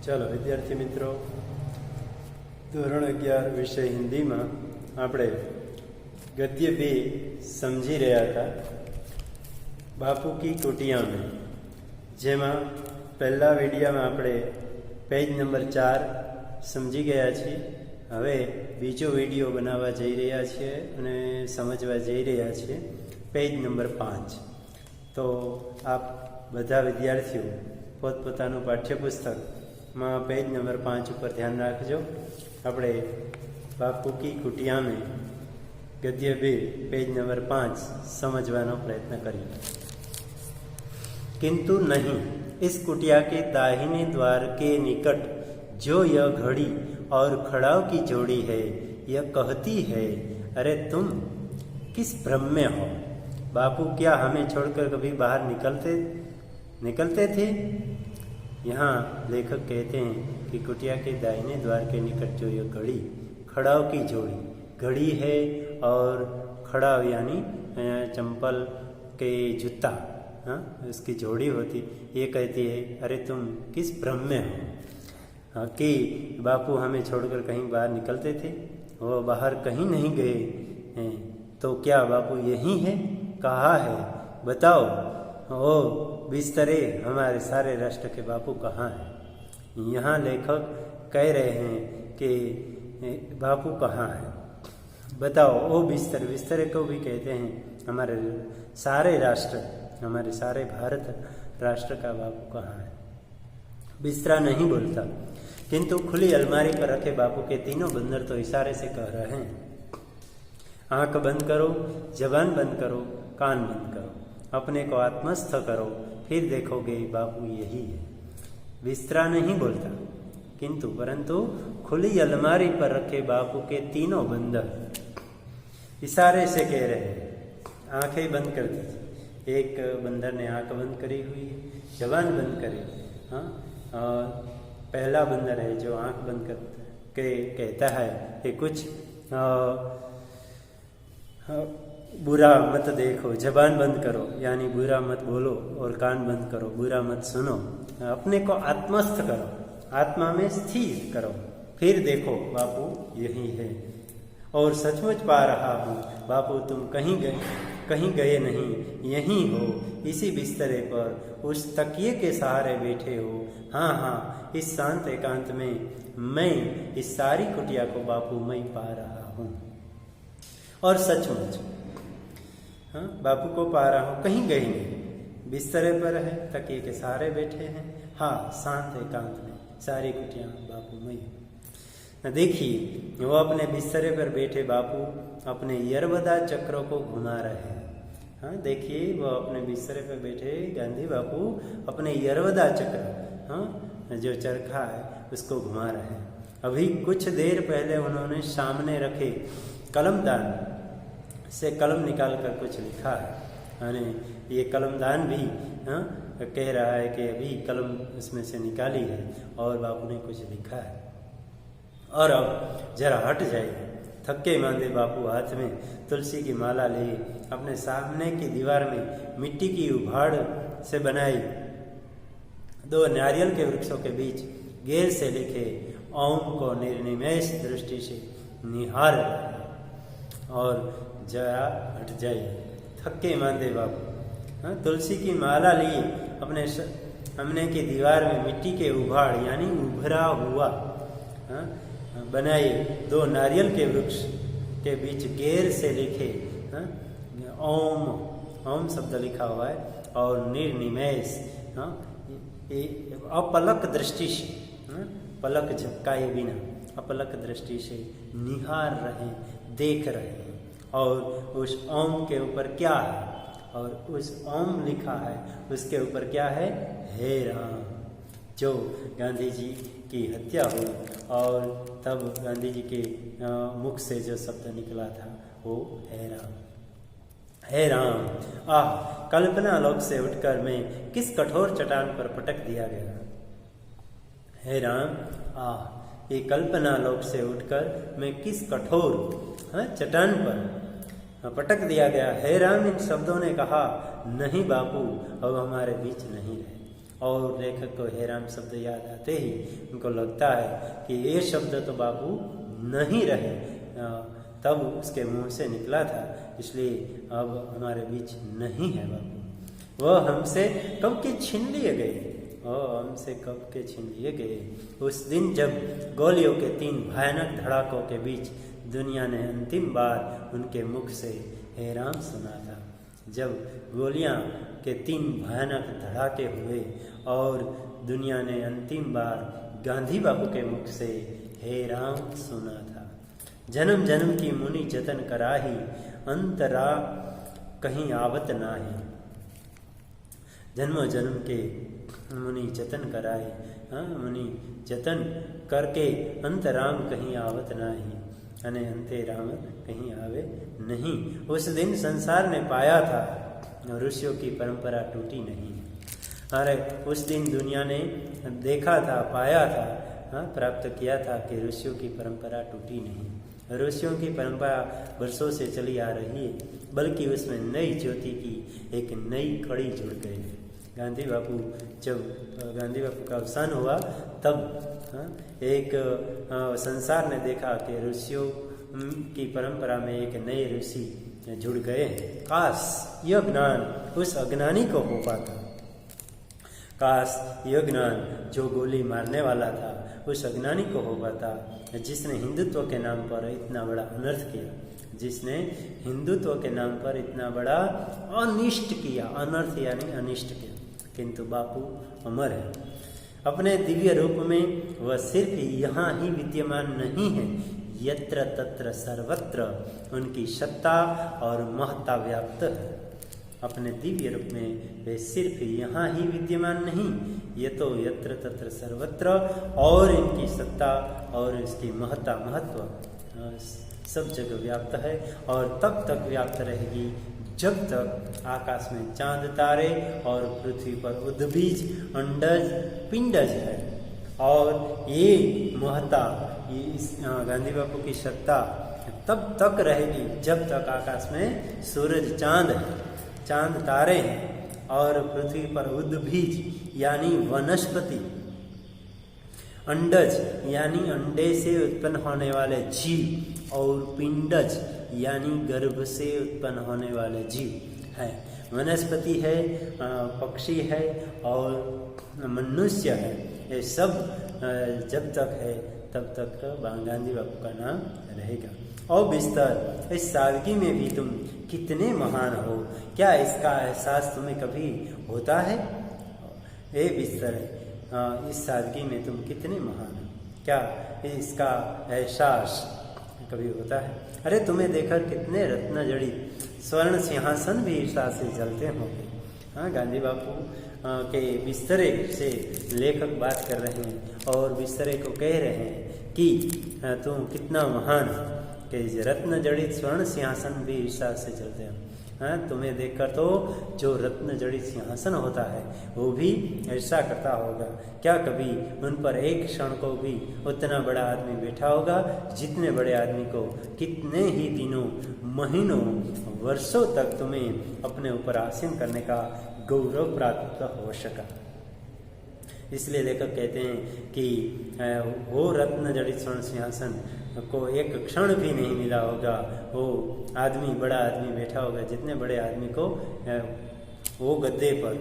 ચાલો વિદ્યાર્થી મિત્રો, ધોરણ 11 વિષય હિન્દીમાં આપણે ગદ્ય 2 સમજી રહ્યા હતા, બાપુ કી કુટિયા મેં, જેમાં પહેલા વિડીયોમાં આપણે પેજ નંબર 4 સમજી ગયા છીએ. હવે બીજો વિડીયો બનાવવા જઈ રહ્યા છીએ અને સમજવા જઈ રહ્યા છીએ પેજ નંબર 5. તો આપ બધા વિદ્યાર્થીઓ પોતપોતાનું પાઠ્યપુસ્તકમાં પેજ નંબર 5 ઉપર ધ્યાન રાખજો. આપણે બાપુ કી કુટિયા મેં गद्य 2 पेज नंबर 5 समझवानो प्रयत्न करिए. किंतु नहीं, इस कुटिया के दाहिने द्वार के निकट जो यह घड़ी और खड़ाव की जोड़ी है, यह कहती है, अरे तुम किस भ्रम में हो बापू, क्या हमें छोड़कर कभी बाहर निकलते थे. यहाँ लेखक कहते हैं कि कुटिया के दाहिने द्वार के निकट जो यह घड़ी खड़ाव की जोड़ी, घड़ी है और खड़ाव यानी चंपल के जूता, हाँ उसकी जोड़ी होती, ये कहती है, अरे तुम किस भ्रम में हो. हाँ कि बापू हमें छोड़कर कहीं बाहर निकलते थे, वो बाहर कहीं नहीं गए हैं, तो क्या बापू यही है, कहाँ है, बताओ. ओ बिस्तरे हमारे सारे राष्ट्र के बापू कहाँ हैं. यहाँ लेखक कह रहे हैं कि बापू कहाँ है, बताओ. ओ बिस्तरे को भी कहते हैं हमारे सारे राष्ट्र, हमारे सारे भारत राष्ट्र का बापू कहाँ है. बिस्तरा नहीं बोलता, किंतु खुली अलमारी पर रखे बापू के तीनों बंदर तो इशारे से कह रहे हैं, आंख बंद करो, जबान बंद करो, कान बंद करो, अपने को आत्मस्थ करो, फिर देखोगे बापू यही है. बिस्तरा नहीं बोलता, किंतु परंतु खुली अलमारी पर रखे बापू के तीनों बंदर इशारे से कह रहे हैं, आंखें बंद कर दीजिए. एक बंदर ने आंख बंद करी हुई है, जबान बंद करी. हाँ, पहला बंदर है जो आंख बंद कर के कहता है कि कुछ बुरा मत देखो, जबान बंद करो यानी बुरा मत बोलो, और कान बंद करो, बुरा मत सुनो, अपने को आत्मस्थ करो, आत्मा में स्थिर करो, फिर देखो बापू यही है. और सचमुच पा रहा हूँ बापू, तुम कहीं गए नहीं, यहीं हो, इसी बिस्तरे पर उस तकिए के सहारे बैठे हो. हाँ हाँ, इस शांत एकांत में मैं इस सारी कुटिया को बापू मैं पा रहा हूँ. और सचमुच हाँ बापू को पा रहा हूँ, कहीं गए नहीं, बिस्तरे पर है, तकिए के सहारे बैठे हैं. हाँ, शांत एकांत में सारी कुटिया बापू मैं. देखिए, वो अपने बिस्तरे पर बैठे बापू अपने यरवदा चक्रों को घुमा रहे हैं. हाँ देखिए, वो अपने बिस्तरे पर बैठे गांधी बापू अपने यरवदा चक्र, हाँ जो चरखा है उसको घुमा रहे हैं. अभी कुछ देर पहले उन्होंने सामने रखे कलमदान से कलम निकाल कर कुछ लिखा है, यानी ये कलमदान भी हाँ कह रहा है कि अभी कलम उसमें से निकाली है और बापू ने कुछ लिखा है. और अब जरा हट जाइए. थके मांदे बापू हाथ में तुलसी की माला लिए अपने सामने की दीवार में मिट्टी की उभाड़ से बनाई 2 नारियल के वृक्षों के बीच गैर से लिखे ओम को निर्निमेष दृष्टि से निहार रहे. और जरा हट जाइए. थके मांदे बापू हाँ तुलसी की माला लिए अपने सामने की दीवार में मिट्टी के उभाड़ यानी उभरा हुआ हाँ बनाए 2 नारियल के वृक्ष के बीच गैर से लिखे ओम, ओम शब्द लिखा हुआ है, और निर्निमेष हाँ अपलक दृष्टि से पलक झपकाए बिना अपलक दृष्टि से निहार रहे, देख रहे हैं. और उस ओम के ऊपर क्या है, और उस ओम लिखा है उसके ऊपर क्या है, हे राम. जो गांधी जी की हत्या हुई और तब गांधी जी के मुख से जो शब्द निकला था वो हे राम. हे राम, आह कल्पना लोक से उठकर मैं किस कठोर चट्टान पर पटक दिया गया. हे राम, आह ये कल्पना लोक से उठकर मैं किस कठोर चट्टान पर पटक दिया गया. हे राम, इन शब्दों ने कहा, नहीं बापू अब हमारे बीच नहीं रहे. और लेखक को हे राम शब्द याद आते ही उनको लगता है कि ये शब्द तो बापू नहीं रहे, तब उसके मुंह से निकला था, इसलिए अब हमारे बीच नहीं है बापू। वह हमसे कब के छीन लिए गए, हमसे कब के छीन लिए गए। उस दिन जब गोलियों के 3 भयानक धड़ाकों के बीच दुनिया ने अंतिम बार उनके मुख से हे राम सुना था। जब गोलियां के 3 भयानक धड़ाके हुए और दुनिया ने अंतिम बार गांधी बापू के मुख से हे राम सुना था। जन्म जन्म की मुनि जतन कराही, अंतरा कहीं आवत नाही। जन्म जन्म के मुनि जतन कराए, मुनि जतन करके अंतराम कहीं आवत नाही, अने अंते राम कहीं आवे नहीं। उस दिन संसार ने पाया था ऋषियों की परंपरा टूटी नहीं। अरे उस दिन दुनिया ने देखा था, पाया था, प्राप्त किया था कि ऋषियों की परंपरा टूटी नहीं। ऋषियों की परंपरा वर्षों से चली आ रही है, बल्कि उसमें नई ज्योति की एक नई कड़ी जुड़ गई। गांधी बापू का अवसान हुआ तब एक संसार ने देखा कि ऋषियों की परंपरा में एक नए ऋषि जुड़ गए हैं। काश यह ज्ञान उस अज्ञानी को हो पाता, काश यह ज्ञान जो गोली मारने वाला था उस अज्ञानी को हो पाता, जिसने हिंदुत्व के नाम पर इतना बड़ा अनर्थ किया, जिसने हिंदुत्व के नाम पर इतना बड़ा अनिष्ट किया, अनर्थ यानी अनिष्ट किया। किंतु बापू अमर है, अपने दिव्य रूप में वह सिर्फ यहाँ ही विद्यमान नहीं है, यत्र तत्र सर्वत्र उनकी सत्ता और महत्ता व्याप्त है। अपने दिव्य रूप में वे सिर्फ यहाँ ही विद्यमान नहीं, ये तो यत्र तत्र सर्वत्र, और इनकी सत्ता और इसकी महत्व सब जगह व्याप्त है और तब तक व्याप्त रहेगी जब तक आकाश में चांद तारे और पृथ्वी पर उद्बीज अंडज पिंडज है। और ये महत्ता, ये गांधी बापू की सत्ता तब तक रहेगी जब तक आकाश में सूरज चांद है, चांद तारे हैं और पृथ्वी पर उद्बीज यानी वनस्पति, अंडज यानी अंडे से उत्पन्न होने वाले जीव और पिंडज यानी गर्भ से उत्पन्न होने वाले जीव है। वनस्पति है, पक्षी है और मनुष्य है। ये सब जब तक है तब तक गांधी बापू का नाम रहेगा। और बिस्तर, इस सादगी में भी तुम कितने महान हो, क्या इसका एहसास तुम्हें कभी होता है? ए बिस्तर, इस सादगी में तुम कितने महान हो, क्या इसका एहसास कभी होता है? अरे तुम्हें देखकर कितने रत्न जड़ित स्वर्ण सिंहासन भी ईर्ष्या से जलते होंगे। गांधी बापू के बिस्तरे से लेखक बात कर रहे हैं और बिस्तरे को कह रहे हैं कि तुम कितना महान हो, कि रत्न जड़ित स्वर्ण सिंहासन भी ईर्ष्या से जलते हैं। तुम्हें देखकर तो जो रत्न जड़ित सिंहासन होता है वो भी ईर्ष्या करता होगा। क्या कभी उन पर एक क्षण को भी उतना बड़ा आदमी बैठा होगा जितने बड़े आदमी को कितने ही दिनों, महीनों, वर्षों तक तुम्हें अपने ऊपर आसीन करने का गौरव प्राप्त हो सका। इसलिए लेखक कहते हैं कि वो रत्न जड़ित स्वर्ण सिंहासन को एक क्षण भी नहीं मिला होगा, वो आदमी, बड़ा आदमी बैठा होगा जितने बड़े आदमी को वो गद्दे पर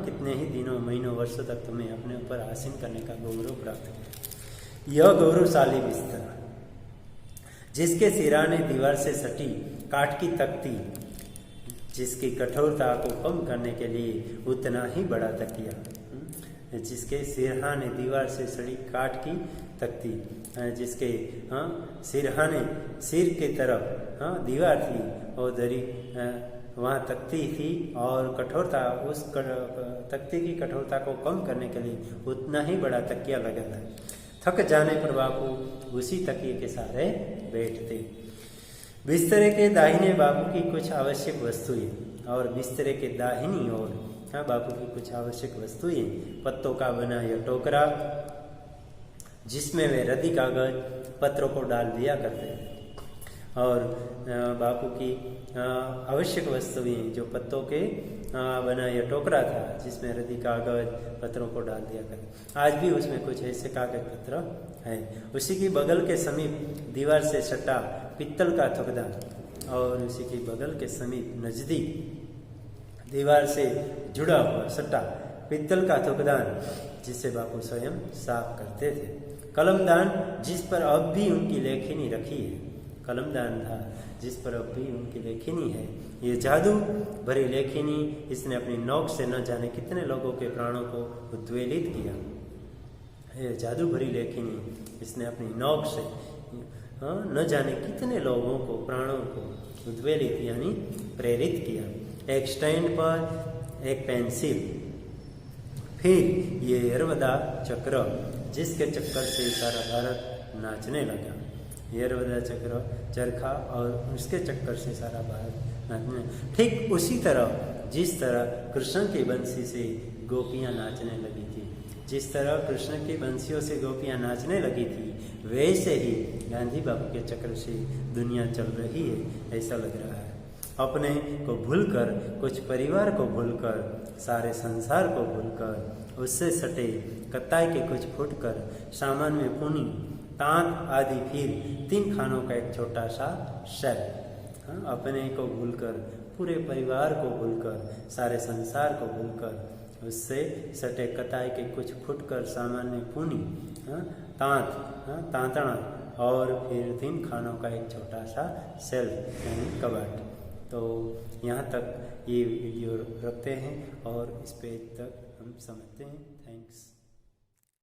कितने ही दिनों, महीनों, वर्षों तक तुम्हें अपने ऊपर आसीन करने का गौरव प्राप्त किया। यह गौरवशाली बिस्तर, जिसके सिराने दीवार से सटी काठ की तख्ती, जिसकी कठोरता को कम करने के लिए उतना ही बड़ा तकिया, जिसके सिरहाने दीवार से सड़ी काठ की तख्ती, जिसके सिरहाने सिर के तरफ दीवार थी और दरी वहाँ तख्ती थी और कठोरता, उस तख्ती की कठोरता को कम करने के लिए उतना ही बड़ा तकिया लगा था। थक जाने पर बापू उसी तकिए के सहारे बैठते। बिस्तरे के दाहिने बापू की कुछ आवश्यक वस्तुएं और बिस्तरे के दाहिनी ओर बापू की कुछ आवश्यक वस्तुएं, पत्तों का बना यह टोकरा जिसमें वे रद्दी कागज पत्रों को डाल दिया करते, और बापू की आवश्यक वस्तुएं जो पत्तों के बना यह टोकरा था जिसमें रद्दी कागज पत्रों को डाल दिया कर। आज भी उसमें कुछ ऐसे कागज पत्र है। उसी की बगल के समीप दीवार से सटा पित्तल का थुकदान और उसी की बगल के समीप नजदीक दीवार से जुड़ा हुआ सटा पित्तल का थुकदान जिसे बापू स्वयं साफ करते थे। कलमदान जिस पर अब भी उनकी लेखनी रखी है, कलमदान था जिस पर अब भी उनकी लेखनी है। ये जादू भरी लेखनी इसने अपनी नोक से न जाने कितने लोगों के प्राणों को उद्वेलित किया। ये जादू भरी लेखनी इसने अपनी नोक से न जाने कितने लोगों को प्राणों को उद्वेलित यानी प्रेरित किया। एक स्टैंड पर एक पेंसिल, फिर ये यरवदा चक्र जिसके चक्कर से सारा भारत नाचने लगा। यरवदा चक्र चरखा और उसके चक्कर से सारा भारत नाचने, ठीक उसी तरह जिस तरह कृष्ण की बंसी से गोपियां नाचने लगी थी, जिस तरह कृष्ण की बंसियों से गोपियां नाचने लगी थी, वैसे ही गांधी बाबू के चक्र से दुनिया चल रही है ऐसा लग रहा है। अपने को भूलकर, कुछ परिवार को भूलकर, सारे संसार को भूलकर, उससे सटे कताई के कुछ फुटकर, सामान में पुनी तांत आदि, फिर 3 खानों का एक छोटा सा शेल। अपने को भूलकर, पूरे परिवार को भूलकर, सारे संसार को भूलकर, उससे सटे कताई के कुछ फुटकर, सामान में पुनी तांत तांतणा और फिर 3 खानों का एक छोटा सा सेल यानी कबाट। तो यहाँ तक ये वीडियो रखते हैं और इस पेज तक हम समझते हैं। थैंक्स।